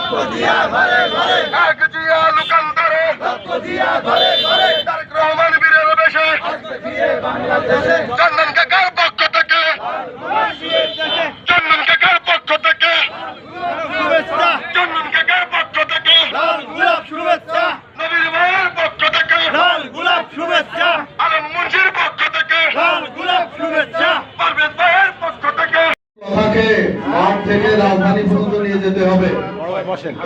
এক জিয়া লোকান্তরে তারেক রহমান বীরের বেশে চন্দন কাকার পক্ষ থেকে চন্দন কাকার পক্ষ থেকে চন্দন কাকার পক্ষ থেকে নবীর ভাইয়ের পক্ষ থেকে আলম মুন্সির পক্ষ থেকে পারভেজ ভাইয়ের পক্ষ থেকে কথাকে মাঠ থেকে রাজধানী পর্যন্ত নিয়ে যেতে হবে।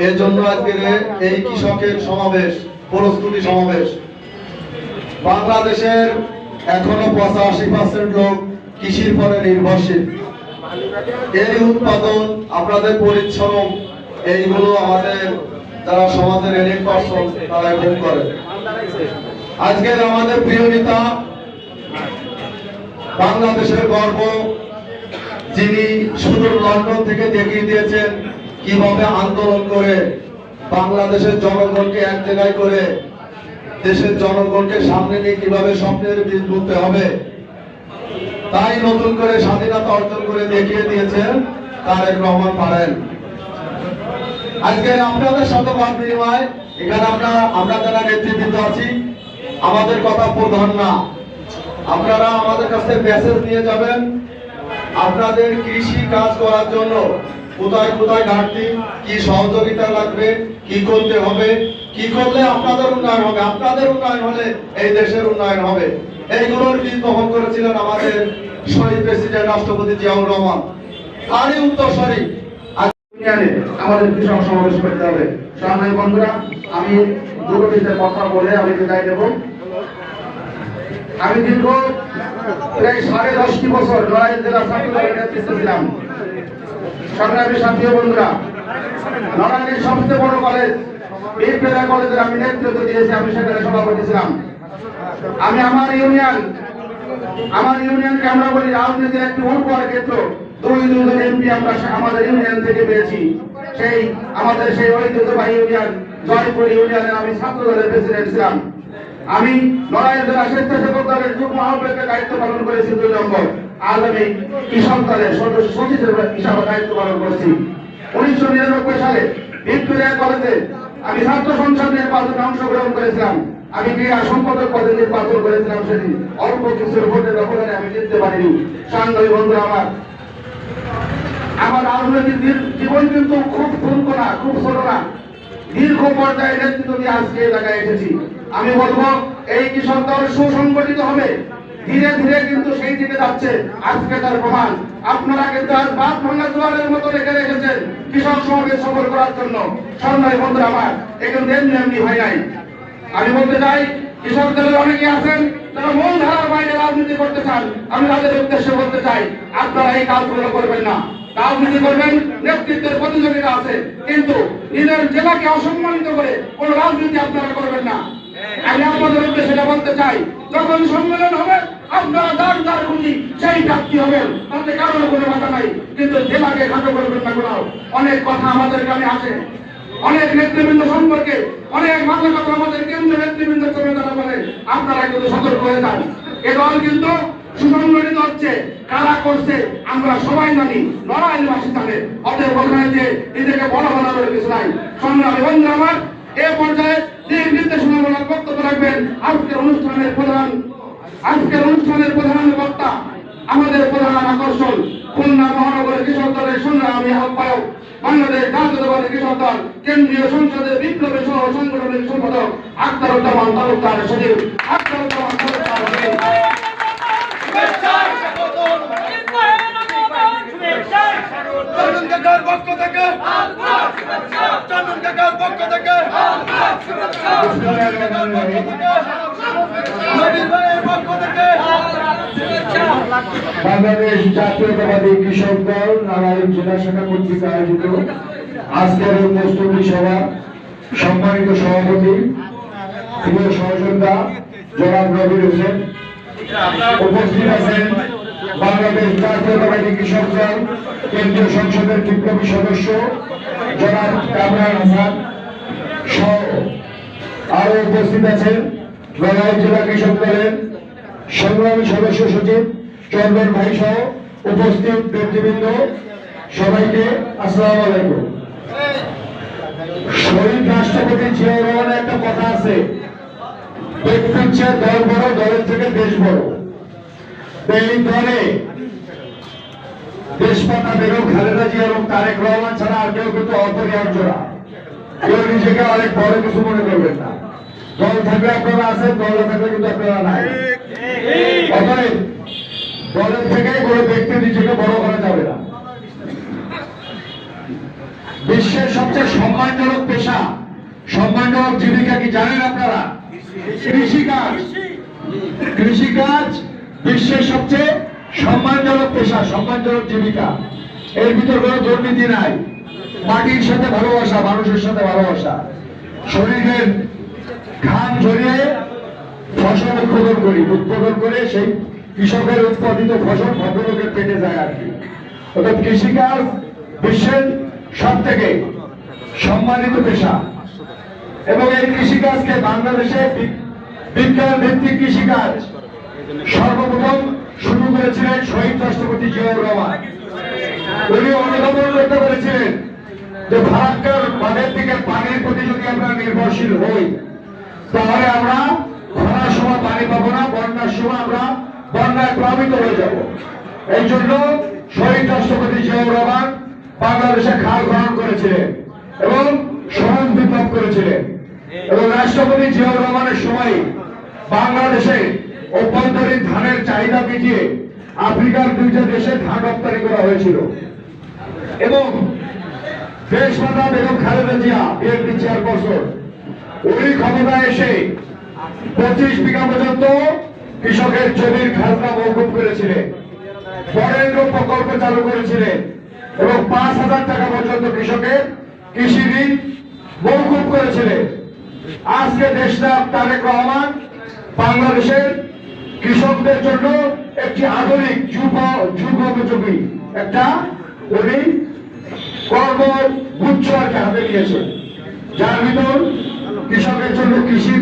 এর জন্য আজকের এই কৃষকের সমাবেশ, প্রস্তুতি সমাবেশ। বাংলাদেশের এখনো 85% লোক কৃষির পরে নির্ভরশীল। এই উৎপাদন, আপনাদের পরিশ্রম, এইগুলো আমাদের যারা সমাজের এলিট পার্সন তারা ভোগ করে। আজকের আমাদের প্রিয় নেতা, বাংলাদেশের গর্ব, যিনি সুদূর লন্ডন থেকে দেখিয়ে দিয়েছেন কিভাবে আন্দোলন করে বাংলাদেশের জনগণকে এক জায়গায় করে দেশের জনগণকে সামনে নিয়ে কিভাবে স্বপ্নের বীজ বুনতে হবে, তাই নতুন করে স্বাধীনতা অর্জন করে দেখিয়ে দিয়েছেন তারেক রহমান পারেন। আজকে আপনাদের সাথে বাদ বিনিময়, এখানে আমরা যারা নেতৃবৃন্দ আছি, আমাদের কথা প্রধান না, আপনারা আমাদের কাছে মেসেজ নিয়ে যাবেন। আপনাদের কৃষি কাজ করার জন্য কোথায় কোথায় ঘাটতি, কি সহযোগিতা লাগবে, কি করতে হবে, কি করলে আপনাদের উন্নয়ন হবে, আপনাদের উন্নয়ন হলে এই দেশের উন্নয়ন হবে, এইগুলোর বীজ বপন করেছিলেন আমাদের শহীদ প্রেসিডেন্ট রাষ্ট্রপতি জিয়াউর রহমান। তারই উত্তরসূরি আমাদের কৃষক সমাবেশ করতে হবে। সম্মানিত বন্ধুরা, আমি দুর্নীতির কথা বলে আমি বিদায় দেব। আমি দীর্ঘ প্রায় 10.5 বছর নড়াইল জেলা ছাত্র দলের নেতৃত্বে ছিলাম। সংগ্রামী সাথী বন্ধুরা, নড়াইলের সবচেয়ে বড় কলেজ বীরপেরা কলেজের আমি নেতৃত্ব দিয়েছি, আমি সেখানে সভাপতি ছিলাম। আমি আমার ইউনিয়নকে আমরা বলি রাজনীতির একটি উর্বর ক্ষেত্র। দুজন এমপি আমরা আমাদের ইউনিয়ন থেকে পেয়েছি। আমাদের সেই ঐতিহ্যবাহী ইউনিয়ন জয়পুর ইউনিয়নের আমি ছাত্র দলের প্রেসিডেন্ট ছিলাম। আমি নড়াইল জেলা স্বেচ্ছাসেবক দলের যুগ্ম আহ্বায়কের দায়িত্ব পালন করেছি 2 নম্বর। আজ আমি কৃষক দলের সদস্য সচিবের হিসাবে দায়িত্ব পালন করছি। 1999 সালে ভিক্টোরিয়া কলেজে আমি ছাত্র সংসদ নির্বাচনে অংশগ্রহণ করেছিলাম। আমি ক্রীড়া সম্পাদক পদে নির্বাচন করেছিলাম। সেদিন অল্প কিছুর ভোটের ব্যবধানে আমি জিততে পারিনি। সাংবাদিক বন্ধুরা, আমার রাজনৈতিক জীবন কিন্তু খুব ছোট না, খুব ছোট না, দীর্ঘ পর্যায়ে নেতৃত্ব দিয়ে আজকে এই জায়গায় এসেছি। আমি বলবো এই কৃষক দল সুসংগঠিত হবে, ধীরে ধীরে কিন্তু সেই দিকে যাচ্ছে। আজকে তার প্রমাণ। আপনারা কিন্তু আজ বাদ ভাঙা জোয়ারের মতো রেখে রেখেছেন কৃষক সমাবেশ সফল করার জন্য। সম্মানিত বন্ধুরা আমার, এখানে এমনি হয় নাই। আমি বলতে চাই, কৃষক দলের অনেকে আছেন যারা মূল ধারার বাইরে রাজনীতি করতে চান। আমি তাদের উদ্দেশ্যে বলতে চাই, আপনারা এই কাজগুলো করবেন না। রাজনীতি করবেন, নেতৃত্বের প্রতিযোগিতা আছে, কিন্তু নিজের জেলাকে অসম্মানিত করে কোন রাজনীতি আপনারা করবেন না। আমি আপনাদের উদ্দেশ্যে বলতে চাই, যখন সম্মেলন হবে আপনারা যার খুশি সেই প্রার্থী হবেন, তাতে কারোর কোনো বাধা নাই, কিন্তু জেলাকে খাটো করবেন না। কোথাও অনেক কথা আমাদের গ্রামে আছে, অনেক নেতৃবৃন্দ সম্পর্কে অনেক মাথা কথা আমাদের কেন্দ্রীয় নেতৃবৃন্দ চলে যারা বলে, আপনারা কিন্তু সতর্ক হয়ে যান। এ দল কিন্তু সুসংগঠিত হচ্ছে, কারা করছে আমরা সবাই জানি, নড়াইলবাসী জানে। অতএব ওখানে যে নিজেকে বড় বানানোর কিছু নাই। সংগ্রামী বন্ধু আমার, এ পর্যায়ে দিক নির্দেশনামূলক বক্তব্য রাখবেন আজকের অনুষ্ঠানের প্রধান বক্তা, আমাদের প্রধান আকর্ষণ খুলনা মহানগরের কৃষক দলের সংগ্রামী আহ্বায়ক, বাংলাদেশ জাতীয়তাবাদী কৃষক দল কেন্দ্রীয় সংসদের বিপ্লবী সহ সাংগঠনিক সম্পাদক আখতারুজ্জামান তালুকদার সচিব। চন্দন কাকার পক্ষ থেকে বাংলাদেশ জাতীয়তাবাদী কৃষক দল নড়াইল জেলা শাখা কর্তৃক আয়োজিত আজকের এই প্রস্তুতি সভা সম্মানিত সভাপতি প্রিয় সহযোদ্ধা জনাব নবীর হোসেন, উপস্থিত আছেন বাংলাদেশ জাতীয়তাবাদী কৃষক দল কেন্দ্রীয় সংসদের বিপ্লবী সদস্য জনাব কামরান হাসান সহ আরো উপস্থিত আছেন নড়াইল জেলা কৃষক দলের সংগ্রামী সদস্য সচিব চন্দন ভাই সহ উপস্থিত নেতৃবৃন্দ, সবাইকে আসসালামু আলাইকুম। শহীদ রাষ্ট্রপতি জিয়াউর রহমানের একটা কথা আছে, ব্যক্তির চেয়ে দল বড়, দলের থেকে দেশ বড়। এই দলে দেশমাতা বেগম খালেদা জিয়া এবং তারেক রহমান ছাড়া আর কেউ কিন্তু অপরিহার্য না। কেউ নিজেকে অনেক বড় কিছু মনে করবেন না। দল থাকলে আপনারা আছেন, দল থাকলে কিন্তু আপনারা নাই। অতএব দলের থেকে কোনো ব্যক্তি নিজেকে বড় করা যাবে না। বিশ্বের সবচেয়ে সম্মানজনক পেশা, সম্মানজনক জীবিকা কি জানেন আপনারা? কৃষিকাজ। কৃষিকাজ বিশ্বের সবচেয়ে সম্মানজনক পেশা, সম্মানজনক জীবিকা। এর ভিতর কোনো দুর্নীতি নাই। মাটির সাথে ভালোবাসা, মানুষের সাথে ভালোবাসা। শরীরের ঘাম ঝরিয়ে ফসল উৎপাদন করে সেই কৃষকের উৎপাদিত ফসল ভদ্রলোকের পেটে যায় আর কি। অর্থাৎ কৃষিকাজ বিশ্বের সব থেকে সম্মানিত পেশা। এবং এই কৃষিকাজকে বাংলাদেশে বিজ্ঞান ভিত্তিক কৃষিকাজ সর্বপ্রথম শুরু করেছিলেন শহীদ রাষ্ট্রপতি জিয়াউর রহমান। উনি অনুধাবন করতে পেরেছিলেন যে ফারাক্কার বাঁধের থেকে পানির প্রতি যদি আমরা নির্ভরশীল হই, তাহলে আমরা খরার সময় পানি পাবো না, বন্যার সময় আমরা বন্যায় প্লাবিত হয়ে যাব। এই জন্য শহীদ রাষ্ট্রপতি জিয়াউর রহমান বাংলাদেশে খাল খনন করেছিলেন এবং সমাজ বিপ্লব করেছিলেন। এবং রাষ্ট্রপতি জিয়াউর রহমানের সময় বাংলাদেশে অভ্যন্তরীণ ধানের চাহিদা মিটিয়ে আফ্রিকার 2টা দেশে ধান রপ্তানি করা হয়েছিল। এবং দেশমাতা বেগম খালেদা জিয়া বিএনপি চেয়ারপারসন, উনি ক্ষমতায় এসে 25 বিঘা পর্যন্ত কৃষকের জমির খাজনা মওকুফ করেছিলেন, বরেন্দ্র প্রকল্প চালু করেছিলেন এবং 5,000 টাকা পর্যন্ত কৃষকের কৃষি ঋণ মওকুফ করেছিলেন। আজকে দেশনায়ক তারেক রহমান বাংলাদেশের কৃষকদের জন্য একটি আধুনিক যুগোপযোগী একটা উনি কর্মগুচ্ছ হাতে নিয়েছেন, যার ভিতর কৃষকের জন্য কৃষি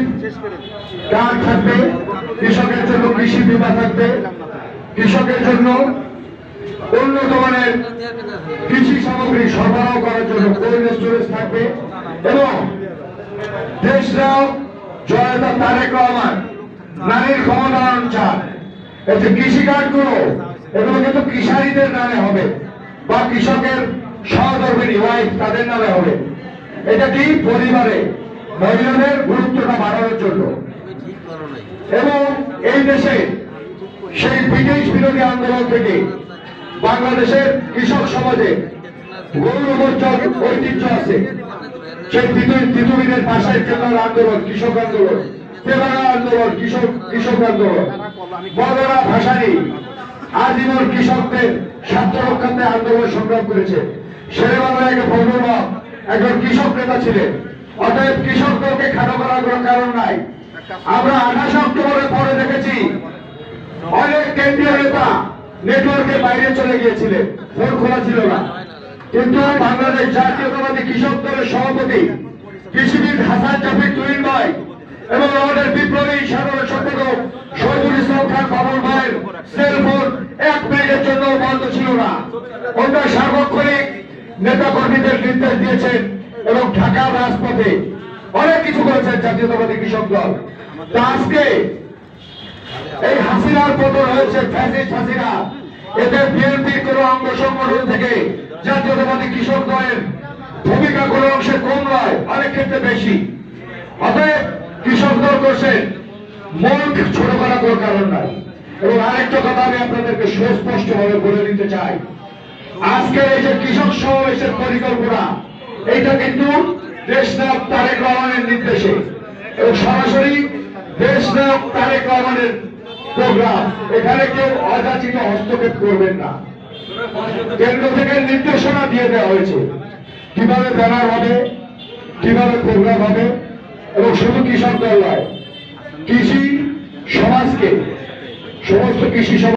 কার্ড থাকবে, কৃষকের জন্য কৃষি বীমা থাকবে, কৃষকের জন্য উন্নত মানের কৃষি সামগ্রী সরবরাহ করার জন্য কোল্ড স্টোরেজ থাকবে। এবং দেশনায়ক জনতা তারেক রহমান নারীর ক্ষমতায়ন চান। এই যে কৃষি কার্ড গুলো, এগুলো কিন্তু কৃষারীদের নামে হবে বা কৃষকের সহধর্মিনী ওয়াইফ তাদের নামে হবে। এটা কি পরিবারে মহিলাদের গুরুত্বটা বাড়ানোর জন্য। এবং এই দেশে সেই ব্রিটিশ বিরোধী আন্দোলন থেকে বাংলাদেশের কৃষক সমাজে গৌরবোজ্জ্বল ঐতিহ্য আছে। সেই তিতুমিরের পাশের কেন্দ্র আন্দোলন, কৃষক আন্দোলন, তেবারা আন্দোলন, কৃষক আন্দোলন, বদরা ভাসানী আজীবন কৃষকদের স্বার্থ রক্ষার্থে আন্দোলন সংগ্রাম করেছে। শেরেবাংলায় একজন কৃষক নেতা ছিলেন। অতএব কৃষকদেরকে খাটো করার কোনো কারণ নাই। আমরা 28 অক্টোবরের পরে দেখেছি অনেক কেন্দ্রীয় নেতা নেটওয়ার্কের বাইরে চলে গিয়েছিলেন, ফোন খোলা ছিল না। কিন্তু বাংলাদেশ জাতীয়তাবাদী কৃষক দলের সভাপতি কৃষিবিদ হাসান জাফর তুহিন ভাই এবং আমাদের বিপ্লবী সাধারণ সম্পাদক শহীদুল ইসলাম খান বাবুল ভাইয়ের সেলফোন 1 মিনিটের জন্য বন্ধ ছিল না। ওটা সার্বক্ষণিক নেতা কর্মীদের নির্দেশ দিয়েছেন এবং ঢাকার রাজপথে অনেক কিছু করেছেন জাতীয়তাবাদী কৃষক দল। তা আজকে এই হাসিনার পতন হয়েছে, ফ্যাসিস্ট হাসিনা, এতে বিএনপির কোন অঙ্গ সংগঠন থেকে জাতীয়তাবাদী কৃষক দলের ভূমিকা কোন অংশে কম নয়, অনেক ক্ষেত্রে বেশি। অতএব কৃষক দল করছেন, মন ছোট করার কোন কারণ নাই। এবং আরেকটা কথা আমি আপনাদেরকে সুস্পষ্ট ভাবে বলে দিতে চাই, আজকের এই যে কৃষক সমাবেশের পরিকল্পনা, এইটা কিন্তু দেশনায়ক তারেক রহমানের নির্দেশে এবং সরাসরি দেশনায়ক তারেক রহমানের প্রোগ্রাম। এখানে কেউ অযাচিত হস্তক্ষেপ করবেন না। কেন্দ্র থেকে নির্দেশনা দিয়ে দেওয়া হয়েছে কিভাবে ব্যানার হবে, কিভাবে প্রোগ্রাম হবে। এবং শুধু কৃষক দল নয়, কৃষি সমাজকে, সমস্ত কৃষি সমাজ